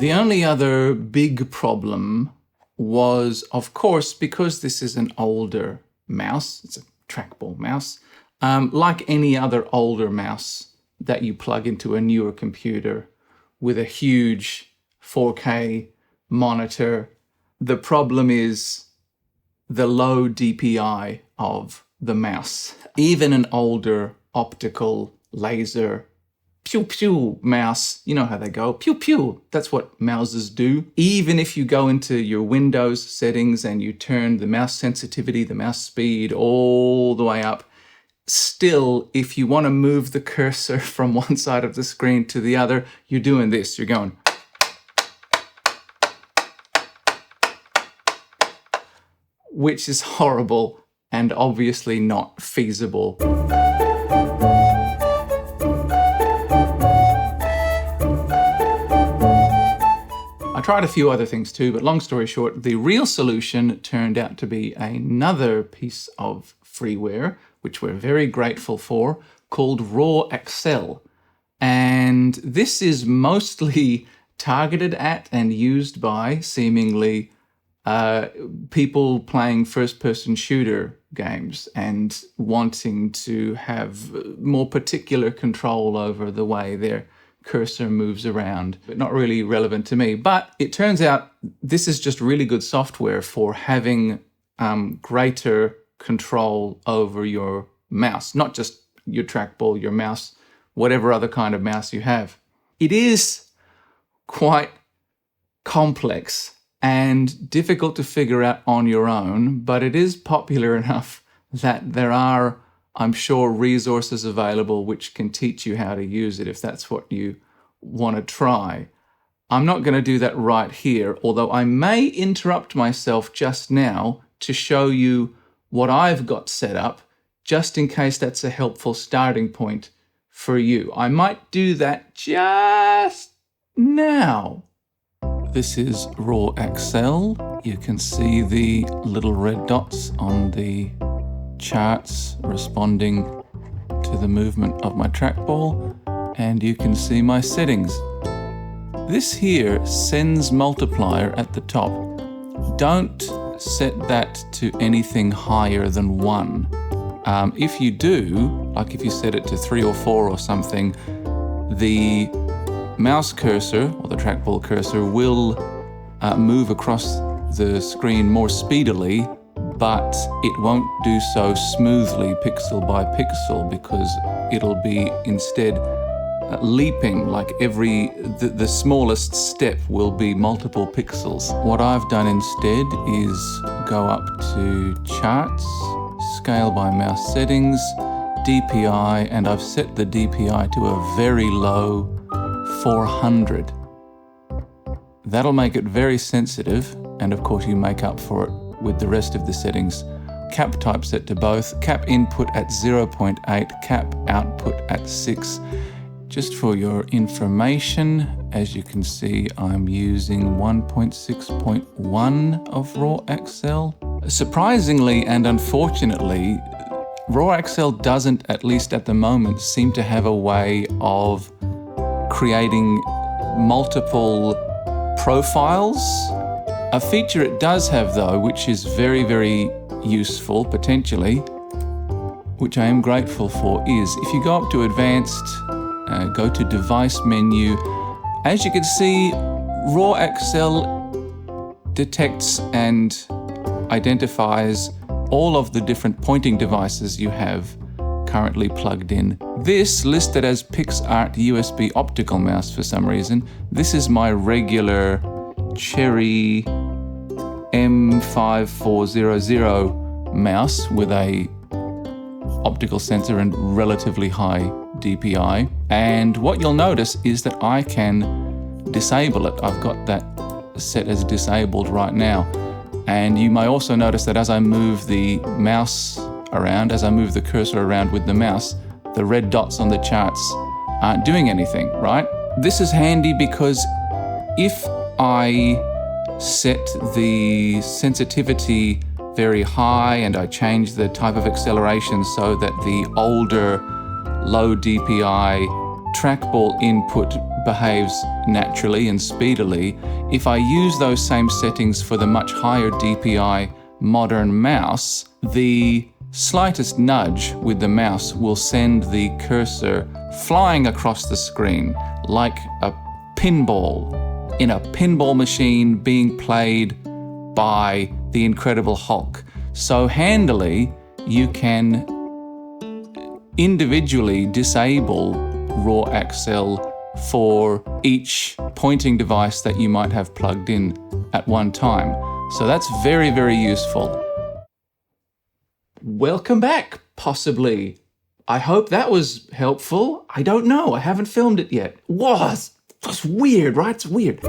The only other big problem was, of course, because this is an older mouse, it's a trackball mouse, like any other older mouse that you plug into a newer computer with a huge 4K monitor, the problem is the low DPI of the mouse. Even an older optical laser pew pew mouse, you know how they go, pew pew, that's what mouses do. Even if you go into your Windows settings and you turn the mouse sensitivity, the mouse speed all the way up, still, if you want to move the cursor from one side of the screen to the other, you're doing this, you're going, which is horrible and obviously not feasible. I tried a few other things too, but long story short, the real solution turned out to be another piece of freeware, which we're very grateful for, called Raw Accel. And this is mostly targeted at and used by, seemingly, people playing first-person shooter games and wanting to have more particular control over the way their cursor moves around, but not really relevant to me. But it turns out this is just really good software for having greater control over your mouse, not just your trackball, your mouse, whatever other kind of mouse you have. It is quite complex and difficult to figure out on your own, but it is popular enough that there are, I'm sure, resources available which can teach you how to use it if that's what you want to try. I'm not going to do that right here, although I may interrupt myself just now to show you what I've got set up, just in case that's a helpful starting point for you. I might do that just now. This is Raw Accel. You can see the little red dots on the charts responding to the movement of my trackball, and you can see my settings. This here sends multiplier at the top. Don't set that to anything higher than 1. If you do, like if you set it to 3 or 4 or something, the mouse cursor or the trackball cursor will move across the screen more speedily, but it won't do so smoothly pixel by pixel because it'll be instead leaping, like the smallest step will be multiple pixels. What I've done instead is go up to charts, scale by mouse settings, DPI, and I've set the DPI to a very low 400. That'll make it very sensitive, and of course you make up for it with the rest of the settings. Cap type set to both, cap input at 0.8, cap output at 6. Just for your information, as you can see, I'm using 1.6.1 of Raw Accel. Surprisingly and unfortunately, Raw Accel doesn't, at least at the moment, seem to have a way of creating multiple profiles. A feature it does have though, which is very, very useful potentially, which I am grateful for, is if you go up to advanced, go to device menu, as you can see, Raw Accel detects and identifies all of the different pointing devices you have currently plugged in. This, listed as PixArt USB optical mouse for some reason, this is my regular Cherry M5400 mouse with a optical sensor and relatively high DPI. And what you'll notice is that I can disable it. I've got that set as disabled right now. And you may also notice that as I move the mouse around, as I move the cursor around with the mouse, the red dots on the charts aren't doing anything, right? This is handy because if I set the sensitivity very high and I change the type of acceleration so that the older low DPI trackball input behaves naturally and speedily, if I use those same settings for the much higher DPI modern mouse, the slightest nudge with the mouse will send the cursor flying across the screen like a pinball in a pinball machine being played by the Incredible Hulk. So handily, you can individually disable Raw Accel for each pointing device that you might have plugged in at one time. So that's very, very useful. Welcome back, possibly. I hope that was helpful. I don't know. I haven't filmed it yet. Whoa, that's weird, right? It's weird.